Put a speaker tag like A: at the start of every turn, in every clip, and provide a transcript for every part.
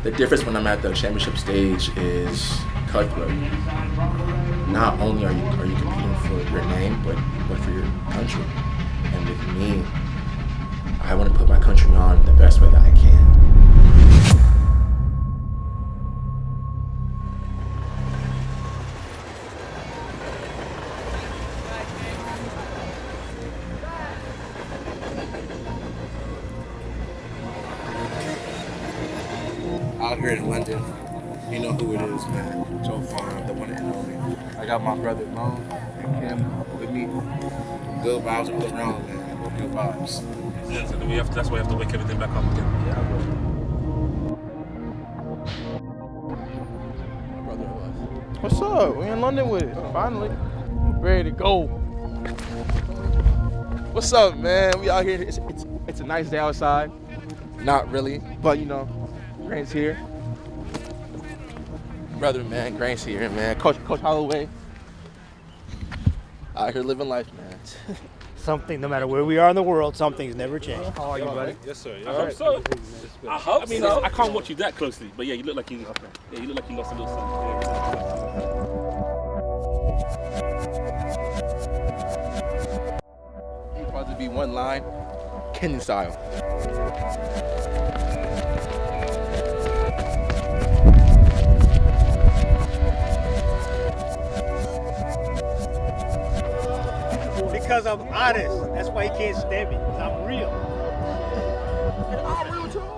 A: The difference when I'm at the championship stage is cutthroat. Not only are you competing for your name, but for your country. And with me, I want to put my country on the best way that I can. Out here in London, you know who it is, man. Joe Fahnbulleh, the one and only. I got my brother Mo and Kim with me. Good vibes all around, man. Good vibes.
B: Yeah, so that's why we have to wake everything back up again.
A: Yeah, I will. My brother was.
C: What's up? We in London with it. Finally. Ready to go. What's up, man? We out here. It's a nice day outside. Not really, but you know, Grant's here. Brother, man, Grant's here, man. Coach Holloway. Out here living life, man.
D: Something, no matter where we are in the world, something's never changed.
C: How are you, buddy?
B: Yes, sir. I hope so. I hope so. I can't watch you that closely, but yeah, you look like you. Okay. Yeah, you look like you lost a little something.
C: He's about to be one line, Kenyan style.
D: Because I'm honest. That's why he can't stand me. Because I'm real.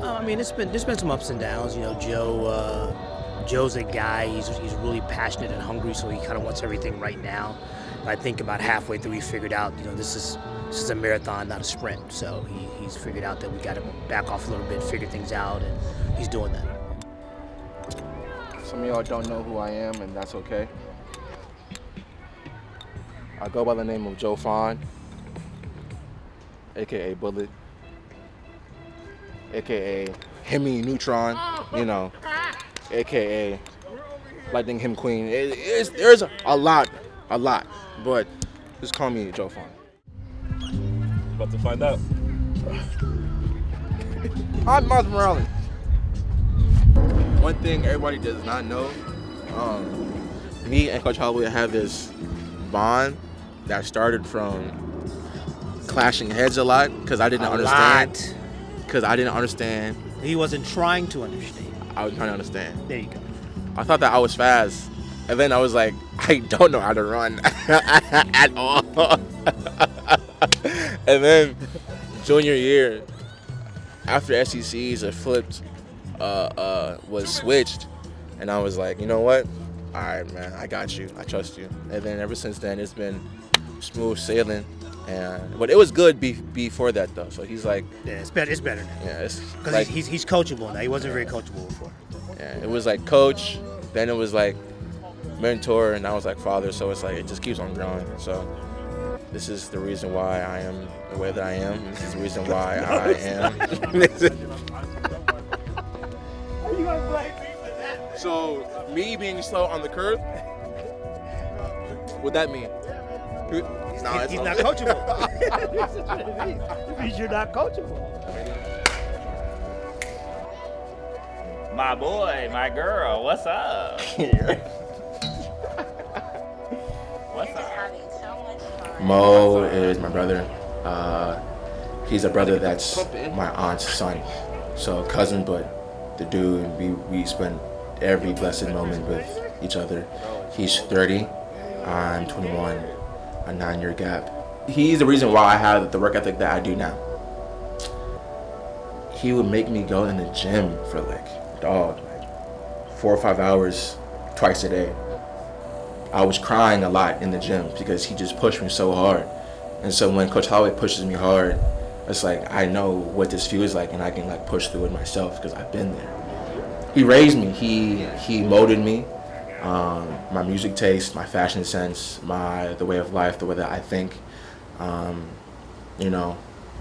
D: I mean, there's been some ups and downs. You know, Joe's a guy. He's really passionate and hungry, so he kind of wants everything right now. But I think about halfway through, he figured out, you know, this is a marathon, not a sprint. So he's figured out that we got to back off a little bit, figure things out, and he's doing that.
C: Some of y'all don't know who I am, and that's okay. I go by the name of Joe Fahnbulleh, a.k.a. Bullet, a.k.a. Hemi Neutron, you know, a.k.a. Lightning Him Queen. There's a lot, but just call me Joe Fahnbulleh.
B: About to find out.
C: I'm Miles Morales. One thing everybody does not know, me and Coach Holloway have this bond that started from clashing heads a lot because I didn't understand. Because I didn't understand.
D: He wasn't trying to understand.
C: I was trying to understand.
D: There you go.
C: I thought that I was fast, and then I was like, I don't know how to run at all. And then junior year, after SECs, it flipped, was switched, and I was like, you know what? All right, man, I got you. I trust you. And then ever since then, it's been smooth sailing. But it was good before that, though. So he's like,
D: yeah, it's better now.
C: Yeah, it's
D: because
C: like,
D: he's coachable now. He wasn't very coachable before.
C: Yeah, it was like coach, then it was like mentor, and now it's like father. So it's like it just keeps on growing. So this is the reason why I am the way that I am. This is the reason why I am. So me being slow on the curve, what that mean?
D: He's not coachable. Means you're not coachable.
E: My boy, my girl, what's up? What's up?
A: Mo is my brother. He's a brother that's my aunt's son. So cousin, but the dude, we spend every blessed moment with each other. He's 30, I'm 21, a 9-year gap. He's the reason why I have the work ethic that I do now. He would make me go in the gym for like 4 or 5 hours twice a day. I was crying a lot in the gym because he just pushed me so hard. And so when Coach Holloway pushes me hard, it's like I know what this feels like, and I can like push through it myself because I've been there. He raised me. He molded me. My music taste, my fashion sense, the way of life, the way that I think. You know,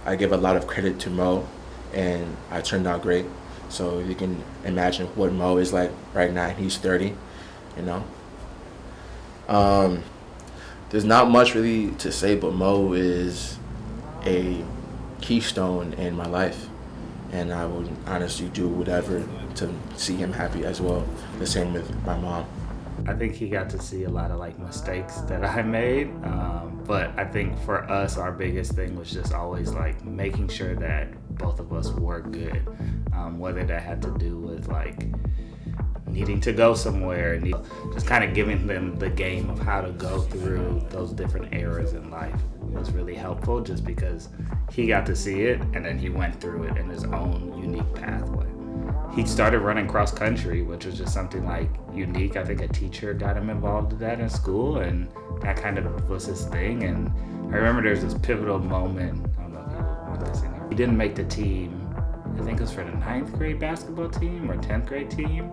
A: I give a lot of credit to Mo, and I turned out great. So you can imagine what Mo is like right now. He's 30, you know. There's not much really to say, but Mo is a keystone in my life. and I would honestly do whatever to see him happy as well. The same with my mom.
E: I think he got to see a lot of like mistakes that I made, but I think for us, our biggest thing was just always like making sure that both of us were good, whether that had to do with like needing to go somewhere, and just kind of giving them the game of how to go through those different eras in life was really helpful, just because he got to see it and then he went through it in his own unique pathway. He started running cross country, which was just something like unique. I think a teacher got him involved in that in school, and that kind of was his thing. And I remember there's this pivotal moment. I don't know if you want this in here. He didn't make the team. I think it was for the 9th grade basketball team or 10th grade team.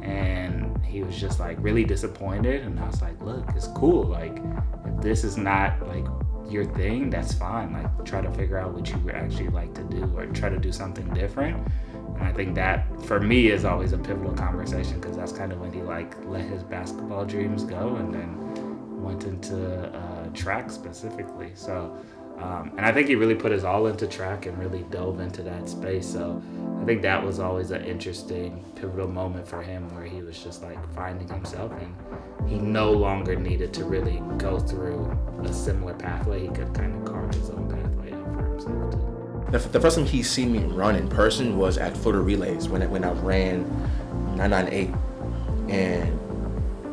E: And he was just like really disappointed. And I was like, look, it's cool. Like, if this is not like your thing, that's fine. Like, try to figure out what you would actually like to do, or try to do something different. And I think that, for me, is always a pivotal conversation, because that's kind of when he like let his basketball dreams go and then went into track specifically. So, and I think he really put his all into track and really dove into that space. So I think that was always an interesting, pivotal moment for him, where he was just like finding himself, and he no longer needed to really go through a similar pathway. He could kind of carve his own pathway out for himself too.
A: The first time he seen me run in person was at Florida Relays when I ran 998, and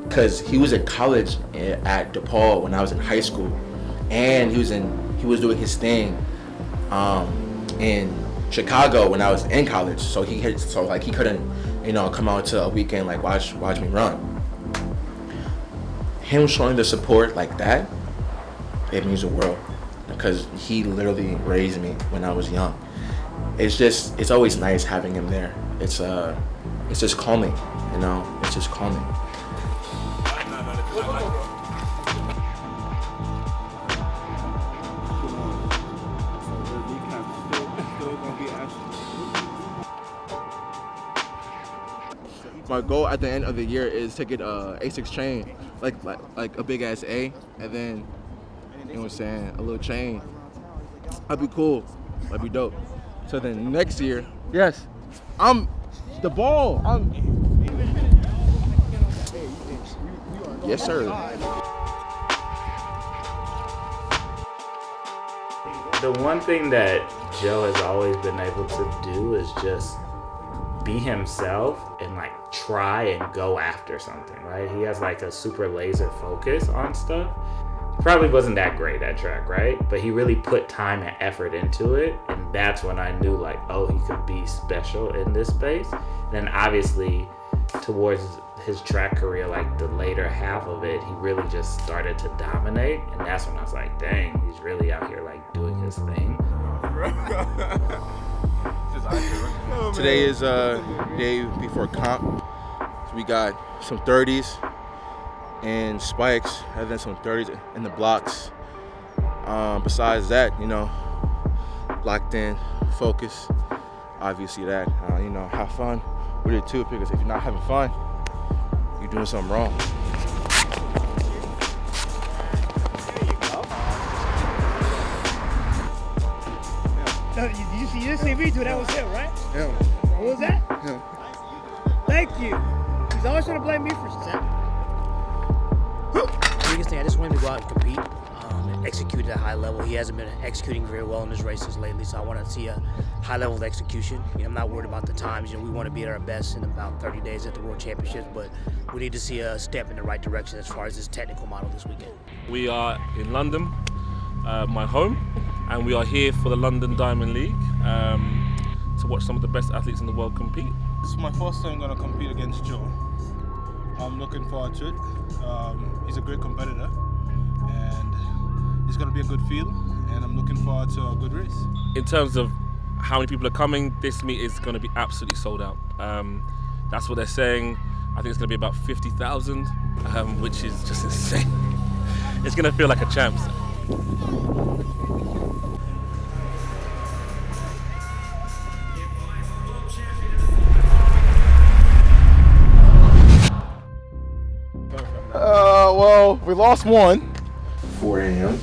A: because he was at college at DePaul when I was in high school, and he was doing his thing in Chicago when I was in college, so he couldn't come out to a weekend like watch me run. Him showing the support like that, it means the world, because he literally raised me when I was young. It's always nice having him there. It's just calming, it's just calming. My goal at the end of the year is to get a ASICS chain, like a big ass A, and then, you know what I'm saying, a little chain. That'd be cool. That'd be dope. So then next year, yes, yes, sir.
E: The one thing that Joe has always been able to do is just be himself and like try and go after something, right? He has like a super laser focus on stuff. He probably wasn't that great at track, right? But he really put time and effort into it, and that's when I knew like, oh, he could be special in this space. And then obviously towards his track career, like the later half of it, he really just started to dominate, and that's when I was like, dang, he's really out here like doing his thing.
A: Today is day before comp. So we got some 30s and spikes, and then some 30s in the blocks. Besides that, locked in, focus. Obviously that, have fun with it too, because if you're not having fun, you're doing something wrong.
F: You see me do that was him, right?
A: Yeah.
F: What was that?
A: Yeah.
F: Thank you. He's always trying to blame me for stuff.
D: The biggest thing, I just want him to go out and compete and execute at a high level. He hasn't been executing very well in his races lately, so I want to see a high level of execution. I'm not worried about the times. We want to be at our best in about 30 days at the World Championships, but we need to see a step in the right direction as far as this technical model this weekend.
B: We are in London, my home, and we are here for the London Diamond League to watch some of the best athletes in the world compete.
G: This is my first time going to compete against Joe. I'm looking forward to it. He's a great competitor, and it's going to be a good field, and I'm looking forward to a good race.
B: In terms of how many people are coming, this meet is going to be absolutely sold out. That's what they're saying. I think it's going to be about 50,000, which is just insane. It's going to feel like a champs.
A: Well, we lost one. 4 a.m.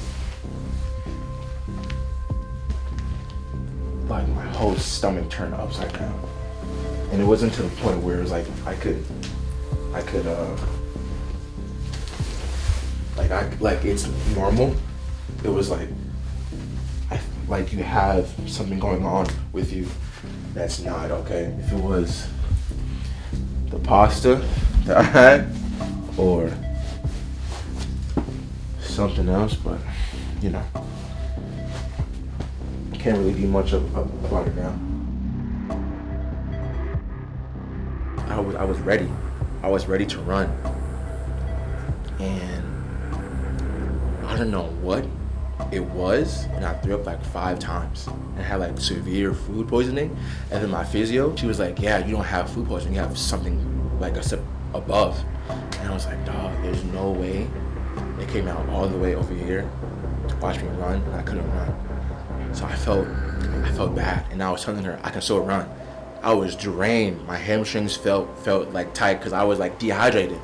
A: Like my whole stomach turned upside down. And it wasn't to the point where it was like I could like it's normal. It was like you have something going on with you that's not okay. If it was the pasta that I had or something else, but you know, can't really do much about it now. I was ready. I was ready to run, and I don't know what it was, and I threw up like 5 times and had like severe food poisoning. And then my physio, she was like, "Yeah, you don't have food poisoning. You have something like a step above." And I was like, "Dog, there's no way." It came out all the way over here to watch me run, and I couldn't run. So I felt bad, and I was telling her I can still run. I was drained. My hamstrings felt like tight because I was like dehydrated.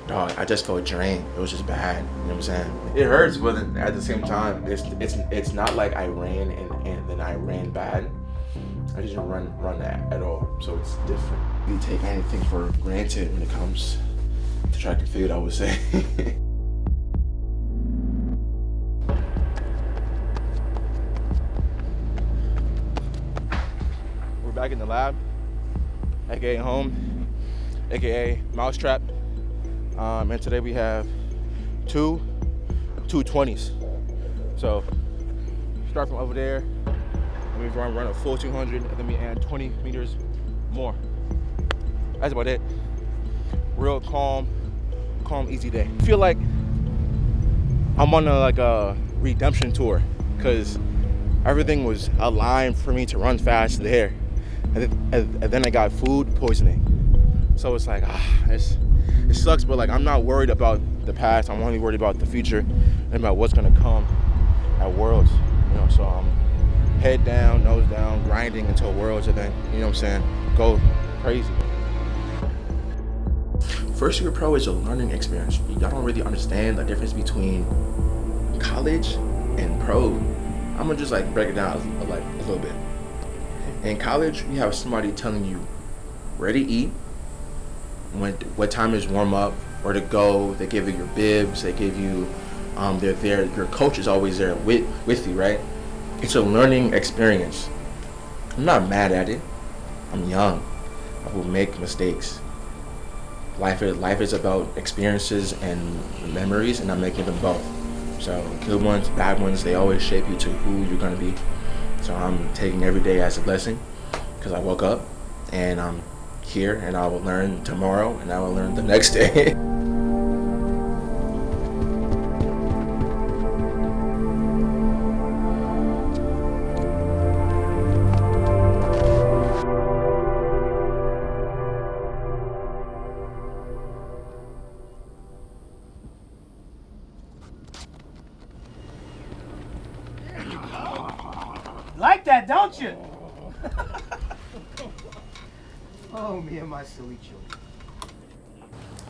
A: Dog, I just felt drained. It was just bad. You know what I'm saying? It hurts, but at the same time, it's not like I ran and then I ran bad. I didn't run that at all. So it's different. You take anything for granted when it comes to track and field, I would say. Back in the lab, aka home, aka mousetrap, and today we have two 220s. So start from over there, and we run a full 200, and then we add 20 meters more. That's about it. Real calm, easy day. I feel like I'm on a redemption tour, because everything was aligned for me to run fast there. And then I got food poisoning. So it's like, it sucks, but like I'm not worried about the past. I'm only worried about the future and about what's gonna come at Worlds. You know, so I'm head down, nose down, grinding until Worlds, and then, you know what I'm saying, go crazy. First year pro is a learning experience. Y'all don't really understand the difference between college and pro. I'm gonna just like break it down like a little bit. In college, you have somebody telling you where to eat, what time is warm up, where to go. They give you your bibs. They give you, they're there. Your coach is always there with you, right? It's a learning experience. I'm not mad at it. I'm young. I will make mistakes. Life is about experiences and memories, and I'm making them both. So good ones, bad ones, they always shape you to who you're gonna be. So I'm taking every day as a blessing, because I woke up and I'm here, and I will learn tomorrow, and I will learn the next day.
F: Like that, don't you? Oh, me and my silly children.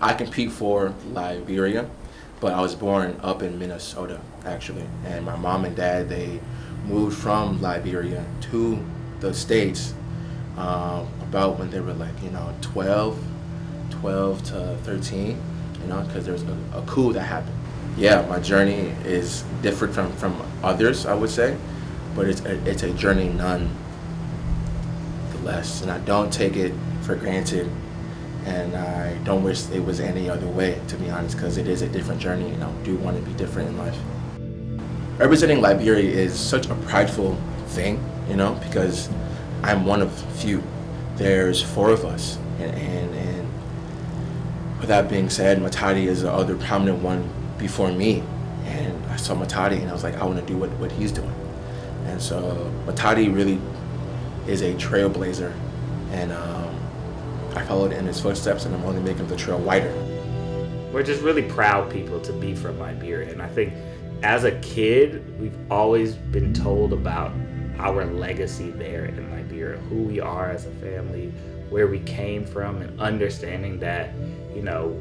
A: I compete for Liberia, but I was born up in Minnesota, actually. And my mom and dad, they moved from Liberia to the States about when they were like, 12 to 13, because there's a coup that happened. Yeah, my journey is different from others, I would say, but it's a journey nonetheless, and I don't take it for granted, and I don't wish it was any other way, to be honest, because it is a different journey, and I do want to be different in life. Representing Liberia is such a prideful thing, because I'm one of few. There's 4 of us, and with that being said, Matadi is the other prominent one before me, and I saw Matadi, and I was like, I want to do what he's doing. And so Matadi really is a trailblazer, and I followed in his footsteps, and I'm only making the trail wider.
E: We're just really proud people to be from Liberia, and I think as a kid, we've always been told about our legacy there in Liberia, who we are as a family, where we came from, and understanding that,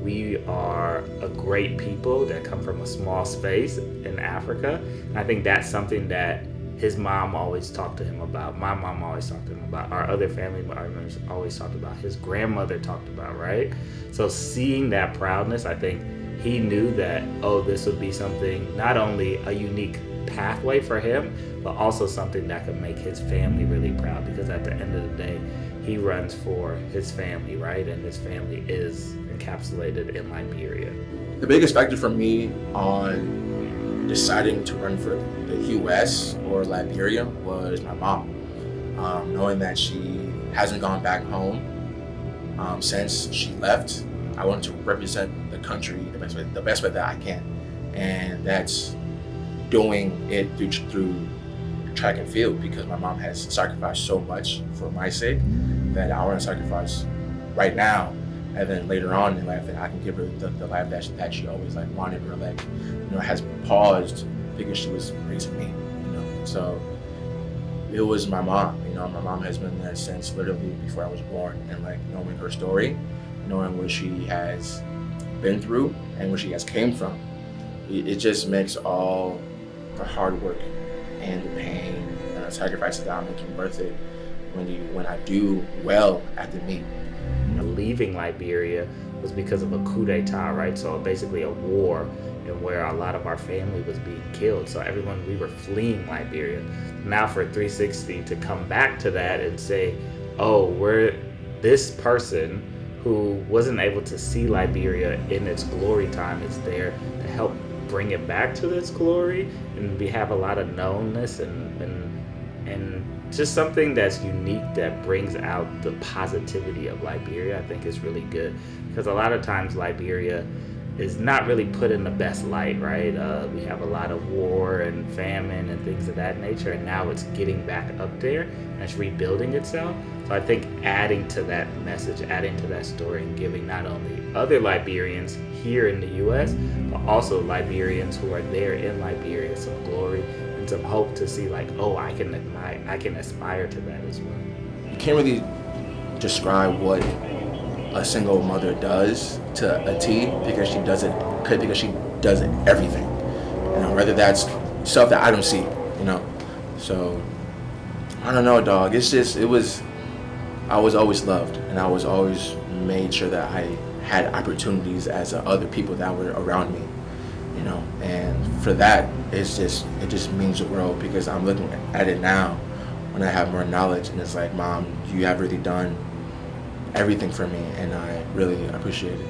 E: we are a great people that come from a small space in Africa. And I think that's something that his mom always talked to him about, my mom always talked to him about, our other family members always talked about, his grandmother talked about, right? So seeing that proudness, I think he knew that, oh, this would be something, not only a unique pathway for him, but also something that could make his family really proud, because at the end of the day, he runs for his family, right? And his family is encapsulated in Liberia.
A: The biggest factor for me on deciding to run for the US or Liberia was my mom. Knowing that she hasn't gone back home since she left, I wanted to represent the country the best way that I can. And that's doing it through track and field, because my mom has sacrificed so much for my sake that I want to sacrifice right now, and then later on in life that I can give her the life that she always wanted, or has paused because she was raising me, So it was my mom. My mom has been there since literally before I was born, and knowing her story, knowing what she has been through and where she has came from, it just makes all the hard work and the pain and the sacrifices that I'm making worth it when I do well at the meet.
E: Leaving Liberia was because of a coup d'etat, right? So basically a war, and where a lot of our family was being killed. So we were fleeing Liberia. Now for 360 to come back to that and say, oh, we're this person who wasn't able to see Liberia in its glory time is there to help bring it back to its glory, and we have a lot of knownness and just something that's unique that brings out the positivity of Liberia. I think is really good, because a lot of times Liberia is not really put in the best light, right? We have a lot of war and famine and things of that nature, and now it's getting back up there and it's rebuilding itself. So I think adding to that message, adding to that story, and giving not only other Liberians here in the U.S., but also Liberians who are there in Liberia some glory and some hope to see oh, I can aspire to that as well.
A: You can't really describe what a single mother does to a T, because she does everything. Whether that's stuff that I don't see, So I don't know, dog. I was always loved, and I was always made sure that I had opportunities as other people that were around me, and for that, it just means the world, because I'm looking at it now when I have more knowledge, and it's Mom, you have really done everything for me, and I really appreciate it.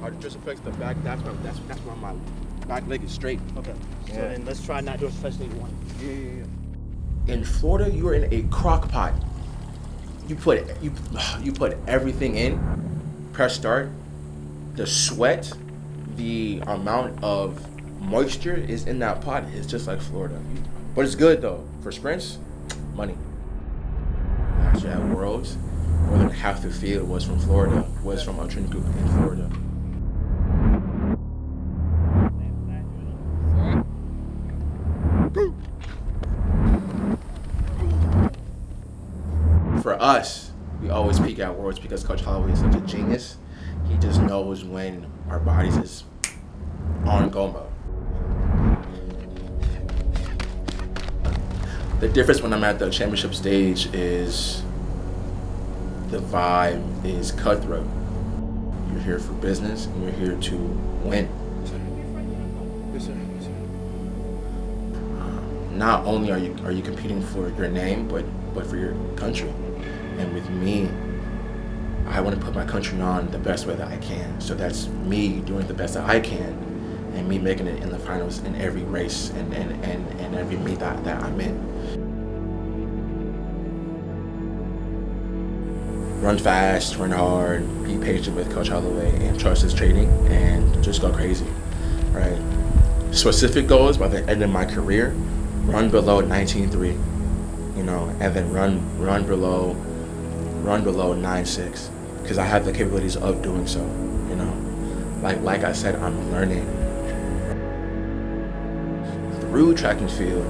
A: It just affects the back. That's why my back leg is straight.
D: Okay. So then let's try not to especially one.
A: Yeah. In Florida, you are in a crock pot. You put everything in. Press start. The sweat, the amount of moisture is in that pot. It's just like Florida. But it's good though. For sprints, money. Actually at Worlds, more than half the field was from Florida, was from Trinity Group in Florida. For us, we always peak at Worlds because Coach Holloway is such a genius. He just knows when our bodies is on go mode. The difference when I'm at the championship stage is the vibe is cutthroat. You're here for business and you're here to win. Yes, sir. Yes, sir. Not only are you competing for your name, but for your country. And with me, I want to put my country on the best way that I can. So that's me doing the best that I can, and me making it in the finals in every race and every meet that I'm in. Run fast, run hard, be patient with Coach Holloway, and trust his training, and just go crazy, right? Specific goals by the end of my career: run below 19.3, and then run below 9.6, because I have the capabilities of doing so, Like I said, I'm learning. Through track and field,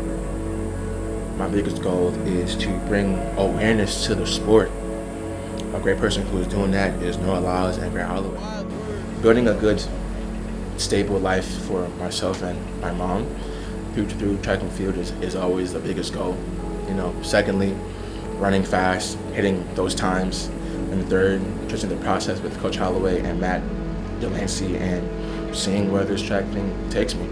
A: my biggest goal is to bring awareness to the sport a great person who is doing that is Noah Lyles and Grant Holloway. Building a good, stable life for myself and my mom through track and field is always the biggest goal. You know, secondly, running fast, hitting those times, and third, trusting the process with Coach Holloway and Matt Delancey and seeing where this track thing takes me.